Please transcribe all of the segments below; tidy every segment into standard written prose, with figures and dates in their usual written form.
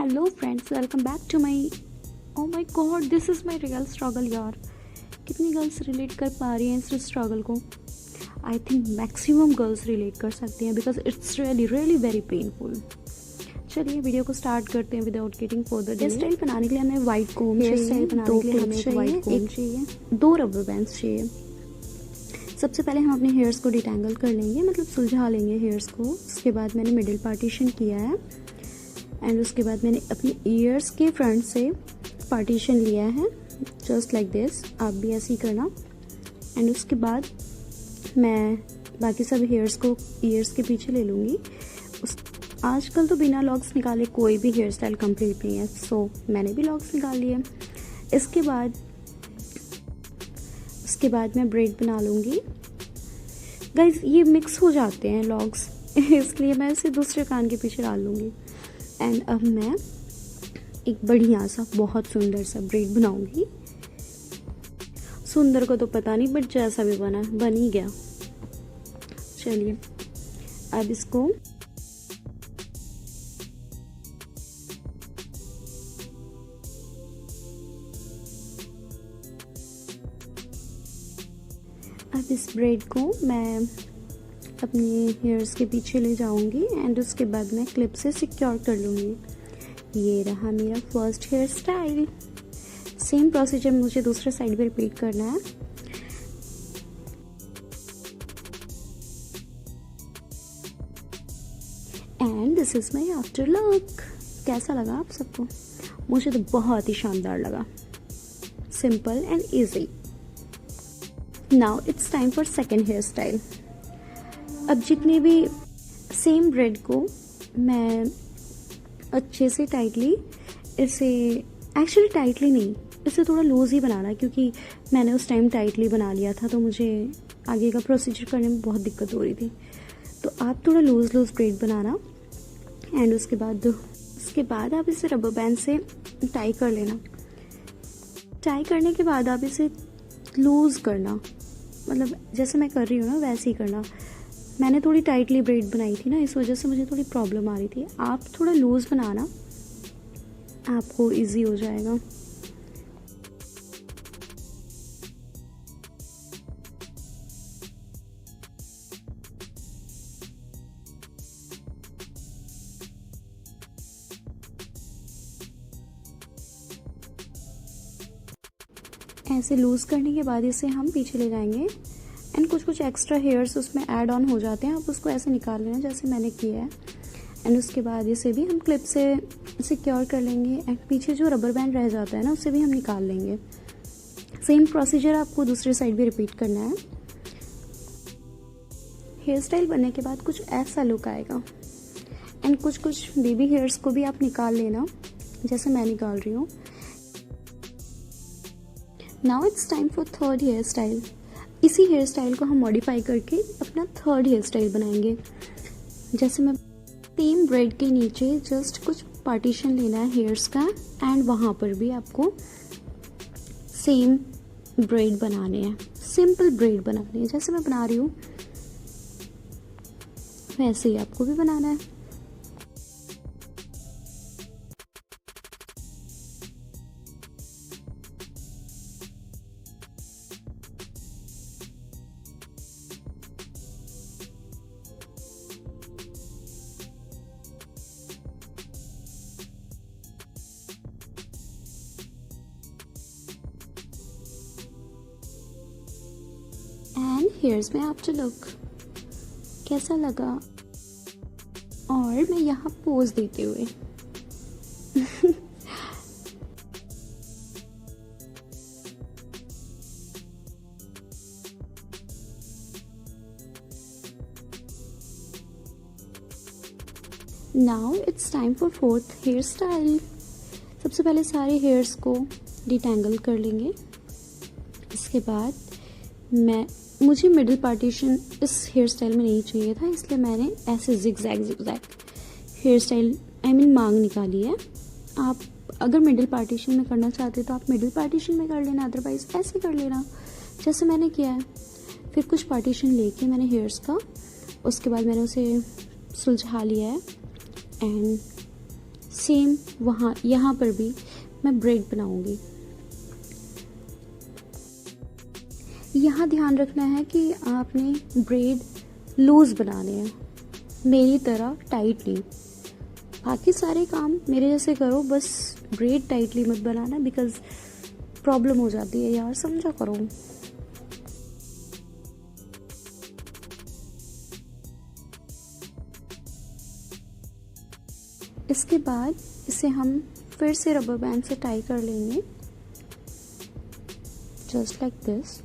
Hello friends, welcome back to my oh my God, this is my real struggle यार। कितनी girls relate कर पा रही हैं इस स्ट्रगल को? I think maximum girls relate कर सकती हैं because it's really really very painful. चलिए वीडियो को स्टार्ट करते हैं without getting further. Hair style बनाने के लिए हमें वाइट कोम चाहिए, दो क्लिप्स चाहिए, दो रबर बैंड्स चाहिए। सबसे पहले हम अपने हेयर्स को डिटेंगल कर लेंगे, मतलब सुलझा लेंगे हेयर्स को। उसके बाद मैंने मिडिल पार्टीशन किया है एंड उसके बाद मैंने अपनी ईयर्स के फ्रंट से पार्टीशन लिया है, जस्ट लाइक दिस। आप भी ऐसे ही करना। एंड उसके बाद मैं बाकी सब हेयर्स को ईयर्स के पीछे ले लूँगी। आजकल तो बिना लॉक्स निकाले कोई भी हेयर स्टाइल कंप्लीट नहीं है, सो मैंने भी लॉक्स निकाल लिए। इसके बाद मैं ब्रेड बना लूँगी। गाइज ये मिक्स हो जाते हैं लॉक्स इसलिए मैं इसे दूसरे कान के पीछे डाल लूँगी। एंड अब मैं एक बढ़िया सा बहुत सुंदर सा ब्रेड बनाऊँगी। सुंदर को तो पता नहीं, बट जैसा भी बना बन ही गया। चलिए अब इसको इस ब्रेड को मैं अपने हेयर्स के पीछे ले जाऊंगी एंड उसके बाद मैं क्लिप से सिक्योर कर लूँगी। ये रहा मेरा first hair style. Same procedure मुझे दूसरे साइड पे रिपीट करना है। And this is my after look. कैसा लगा आप सबको? मुझे तो बहुत ही शानदार लगा, simple and easy. Now it's time for second hair style. अब जितने भी सेम ब्रेड को मैं अच्छे से टाइटली इसे, एक्चुअली टाइटली नहीं, इसे थोड़ा लूज ही बनाना, क्योंकि मैंने उस टाइम टाइटली बना लिया था तो मुझे आगे का प्रोसीजर करने में बहुत दिक्कत हो रही थी। तो आप थोड़ा लूज ब्रेड बनाना। एंड उसके बाद आप इसे रबर बैंड से टाई कर लेना। टाई करने के बाद आप इसे लूज करना, मतलब जैसे मैं कर रही हूँ ना वैसे ही करना। मैंने थोड़ी टाइटली ब्रेड बनाई थी ना, इस वजह से मुझे थोड़ी प्रॉब्लम आ रही थी। आप थोड़ा लूज बनाना, आपको इजी हो जाएगा। ऐसे लूज़ करने के बाद इसे हम पीछे ले जाएंगे एंड कुछ एक्स्ट्रा हेयर्स उसमें ऐड ऑन हो जाते हैं। आप उसको ऐसे निकाल लेना जैसे मैंने किया है। एंड उसके बाद इसे भी हम क्लिप से सिक्योर कर लेंगे एंड पीछे जो रबर बैंड रह जाता है ना उसे भी हम निकाल लेंगे। सेम प्रोसीजर आपको दूसरी साइड भी रिपीट करना है। हेयर स्टाइल बनने के बाद कुछ ऐसा लुक आएगा। एंड कुछ बेबी हेयर्स को भी आप निकाल लेना जैसे मैं निकाल रही हूँ। Now it's time for third hair style. इसी हेयर स्टाइल को हम मॉडिफाई करके अपना थर्ड हेयर स्टाइल बनाएंगे। जैसे मैं सेम ब्रेड के नीचे जस्ट कुछ पार्टीशन लेना है हेयर्स का एंड वहाँ पर भी आपको सेम ब्रेड बनाने हैं, सिंपल ब्रेड बनाने हैं। जैसे मैं बना रही हूँ वैसे ही आपको भी बनाना है। एंड हेयर्स में आफ्टर लुक कैसा लगा? और मैं यहाँ पोज देते हुए now it's time for fourth hair style. सबसे पहले सारे हेयर्स को डिटेंगल कर लेंगे। इसके बाद मुझे मिडिल पार्टीशन इस हेयर स्टाइल में नहीं चाहिए था, इसलिए मैंने ऐसे जिगजैग हेयर स्टाइल मांग निकाली है। आप अगर मिडिल पार्टीशन में करना चाहते हो तो आप मिडिल पार्टीशन में कर लेना, अदरवाइज ऐसे कर लेना जैसे मैंने किया है। फिर कुछ पार्टीशन लेके मैंने हेयर्स का, उसके बाद मैंने उसे सुलझा लिया है एंड सेम वहाँ यहाँ पर भी मैं ब्रेड बनाऊंगी। यहाँ ध्यान रखना है कि आपने ब्रेड लूज़ बनाने हैं, मेरी तरह टाइट नहीं। बाकी सारे काम मेरे जैसे करो, बस ब्रेड टाइटली मत बनाना, बिकॉज प्रॉब्लम हो जाती है यार, समझा करो। इसके बाद इसे हम फिर से रबर बैंड से टाई कर लेंगे, जस्ट लाइक दिस।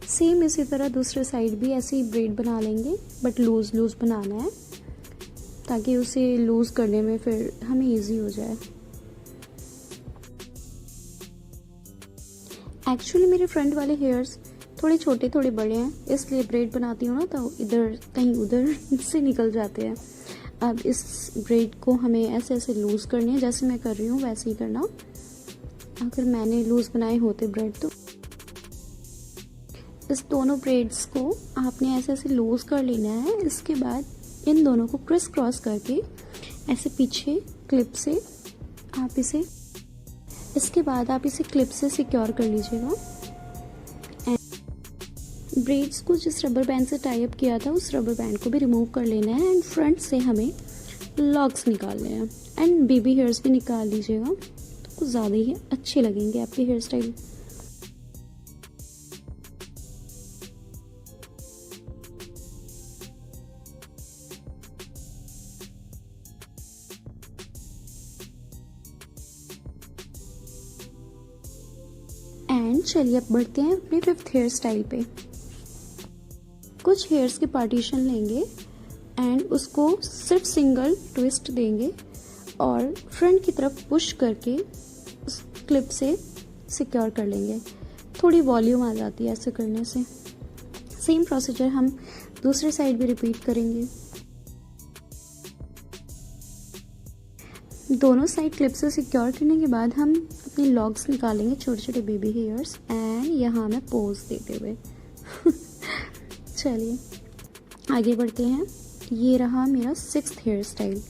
सेम इसी तरह दूसरे साइड भी ऐसे ही ब्रेड बना लेंगे, बट लूज लूज बनाना है ताकि उसे लूज करने में फिर हमें इजी हो जाए। एक्चुअली मेरे फ्रंट वाले हेयर्स थोड़े छोटे थोड़े बड़े हैं, इसलिए ब्रेड बनाती हूँ ना तो इधर कहीं उधर से निकल जाते हैं। अब इस ब्रेड को हमें ऐसे ऐसे लूज़ करने हैं, जैसे मैं कर रही हूँ वैसे ही करना। अगर मैंने लूज़ बनाए होते ब्रेड तो इस दोनों ब्रेड्स को आपने ऐसे ऐसे लूज़ कर लेना है। इसके बाद इन दोनों को क्रिस क्रॉस करके ऐसे पीछे क्लिप से आप इसे, इसके बाद आप इसे क्लिप से सिक्योर कर लीजिएगा। ब्रेड्स को जिस रबर बैंड से टाई अप किया था उस रबर बैंड को भी रिमूव कर लेना है एंड फ्रंट से हमें लॉक्स निकालने हैं एंड बेबी हेयर्स भी निकाल लीजिएगा, तो कुछ ज़्यादा ही अच्छे लगेंगे आपके हेयर स्टाइल। एंड चलिए अब बढ़ते हैं अपने 5th हेयर स्टाइल पे। कुछ हेयर्स के पार्टीशन लेंगे एंड उसको सिर्फ सिंगल ट्विस्ट देंगे और फ्रंट की तरफ पुश करके उस क्लिप से सिक्योर कर लेंगे। थोड़ी वॉल्यूम आ जाती है ऐसे करने से। सेम प्रोसीजर हम दूसरे साइड भी रिपीट करेंगे। दोनों साइड क्लिप से सिक्योर करने के बाद हम अपने लॉक्स निकालेंगे, छोटे छोटे बेबी हेयर्स, एंड यहाँ मैं पोज देते हुए चलिए आगे बढ़ते हैं। ये रहा मेरा 6th hair style.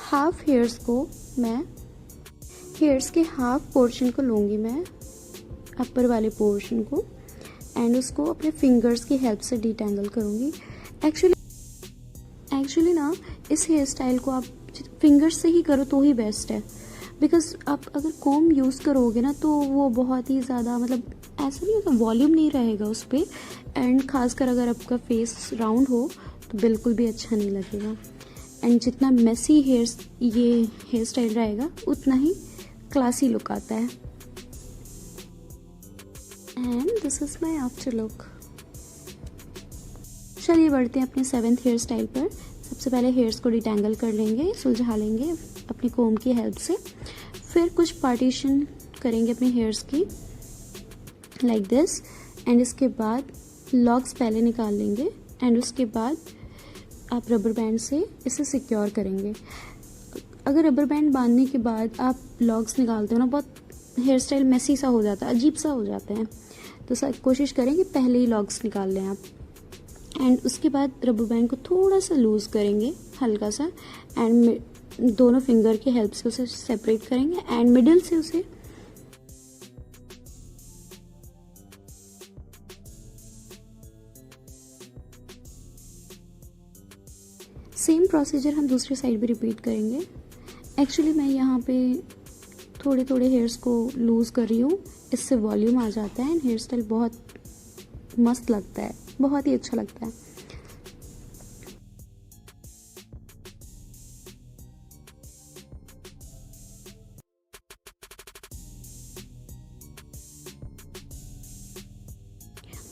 Half hairs को मैं, हेयर्स के हाफ पोर्शन को लूँगी मैं, अपर वाले पोर्शन को, एंड उसको अपने फिंगर्स की हेल्प से डिटेंगल करूँगी। एक्चुअली ना इस हेयर स्टाइल को आप फिंगर्स से ही करो तो ही बेस्ट है, बिकॉज आप अगर कॉम्ब यूज़ करोगे ना तो वो बहुत ही ज़्यादा, मतलब ऐसा नहीं होता, वॉल्यूम नहीं रहेगा उस पर, एंड खासकर अगर आपका फेस राउंड हो तो बिल्कुल भी अच्छा नहीं लगेगा। एंड जितना मेसी ये हेयर स्टाइल रहेगा उतना ही क्लासी लुक आता है। And this is my after look. चलिए बढ़ते हैं अपने 7th हेयर स्टाइल पर। सबसे पहले हेयर्स को डिटेंगल कर लेंगे, सुलझा लेंगे अपनी कोम्ब की हेल्प से। फिर कुछ पार्टीशन करेंगे अपने हेयर्स की लाइक दिस, एंड इसके बाद लॉक्स पहले निकाल लेंगे एंड उसके बाद आप रबर बैंड से इसे सिक्योर करेंगे। अगर रबर बैंड बांधने के बाद आप लॉक्स निकालते हो ना, बहुत हेयर स्टाइल मेसी सा हो जाता है, अजीब सा हो जाता है, तो कोशिश करें कि पहले ही लॉक्स निकाल लें आप। एंड उसके बाद रबर बैंड को थोड़ा सा लूज़ करेंगे, हल्का सा, एंड दोनों फिंगर की हेल्प से उसे सेपरेट करेंगे एंड मिडिल से उसे सेम प्रोसीजर हम दूसरी साइड भी रिपीट करेंगे। एक्चुअली मैं यहाँ पे थोड़े थोड़े हेयर्स को लूज़ कर रही हूँ, इससे वॉल्यूम आ जाता है एंड हेयर स्टाइल बहुत मस्त लगता है, बहुत ही अच्छा लगता है।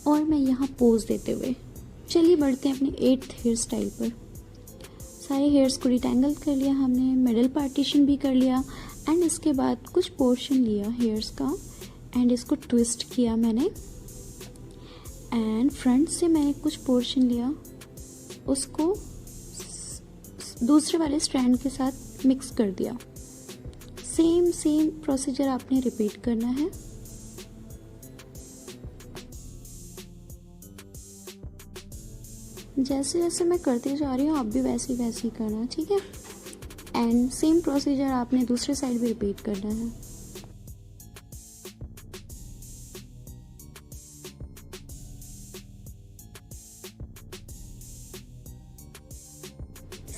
और मैं यहाँ पोज देते हुए चलिए बढ़ते हैं अपने 8th हेयर स्टाइल पर। सारे हेयर्स को डिटेंगल कर लिया हमने, मिडल पार्टीशन भी कर लिया, एंड इसके बाद कुछ पोर्शन लिया हेयर्स का एंड इसको ट्विस्ट किया मैंने, एंड फ्रंट से मैंने कुछ पोर्शन लिया, उसको दूसरे वाले स्ट्रैंड के साथ मिक्स कर दिया। सेम प्रोसीजर आपने रिपीट करना है। जैसे जैसे मैं करती जा रही हूँ आप भी वैसे ही करना, ठीक है। एंड सेम प्रोसीजर आपने दूसरे साइड भी रिपीट करना है।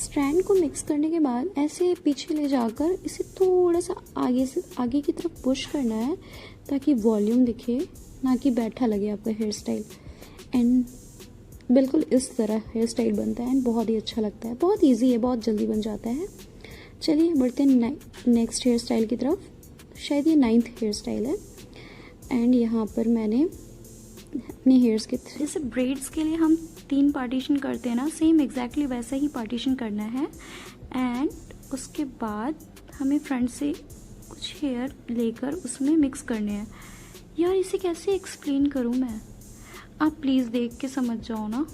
स्ट्रैंड को मिक्स करने के बाद ऐसे पीछे ले जाकर इसे थोड़ा सा आगे की तरफ पुश करना है ताकि वॉल्यूम दिखे, ना कि बैठा लगे आपका हेयर स्टाइल। एंड बिल्कुल इस तरह हेयर स्टाइल बनता है एंड बहुत ही अच्छा लगता है, बहुत इजी है, बहुत जल्दी बन जाता है। चलिए बढ़ते हैं नेक्स्ट हेयर स्टाइल की तरफ। शायद ये 9th हेयर स्टाइल है। एंड यहाँ पर मैंने अपने हेयर्स के जैसे ब्रेड्स के लिए हम 3 पार्टीशन करते हैं ना, सेम एग्जैक्टली वैसा ही पार्टीशन करना है। एंड उसके बाद हमें फ्रंट से कुछ हेयर लेकर उसमें मिक्स करने हैं। यार इसे कैसे एक्सप्लेन करूँ मैं, आप प्लीज़ देख के समझ जाओ ना।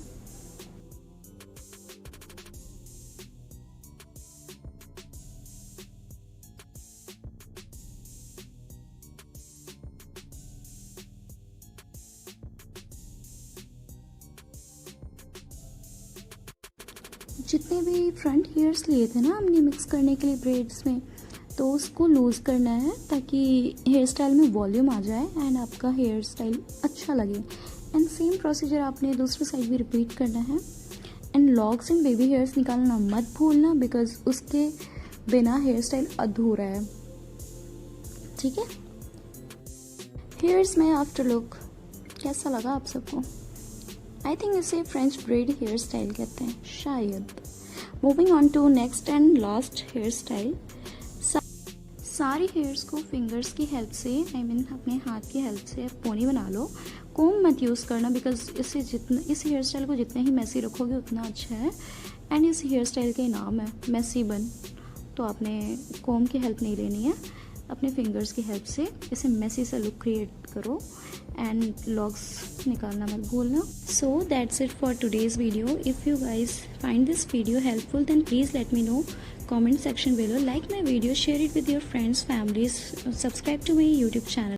जितने भी फ्रंट हेयर्स लिए थे ना हमने मिक्स करने के लिए ब्रेड्स में, तो उसको लूज़ करना है ताकि हेयर स्टाइल में वॉल्यूम आ जाए एंड आपका हेयर स्टाइल अच्छा लगे। एंड सेम प्रोसीजर आपने दूसरी साइड भी रिपीट करना है। And locks and baby hairs निकालना मत भूलना, बिकॉज उसके बिना हेयर स्टाइल अधूरा है, ठीक है। हेयर्स में आफ्टर लुक कैसा लगा आप सबको? आई थिंक इसे फ्रेंच ब्रेड हेयर स्टाइल कहते हैं शायद। Moving on to next and last hair style. सारी हेयर्स को फिंगर्स की हेल्प से, आई मीन अपने हाथ की हेल्प से पोनी बना लो। कोम मत यूज़ करना, बिकॉज इस हेयर स्टाइल को जितने ही मैसी रखोगे उतना अच्छा है। एंड इस हेयर स्टाइल का नाम है मैसी बन, तो आपने कोम की हेल्प नहीं लेनी है, अपने फिंगर्स की हेल्प से इसे मैसी सा लुक क्रिएट करो। एंड लॉक्स निकालना मत भूलना। So that's it for today's video. If you guys find this video helpful, then please let me know. Comment section below. Like my video, share it with your friends, families, subscribe to my YouTube channel.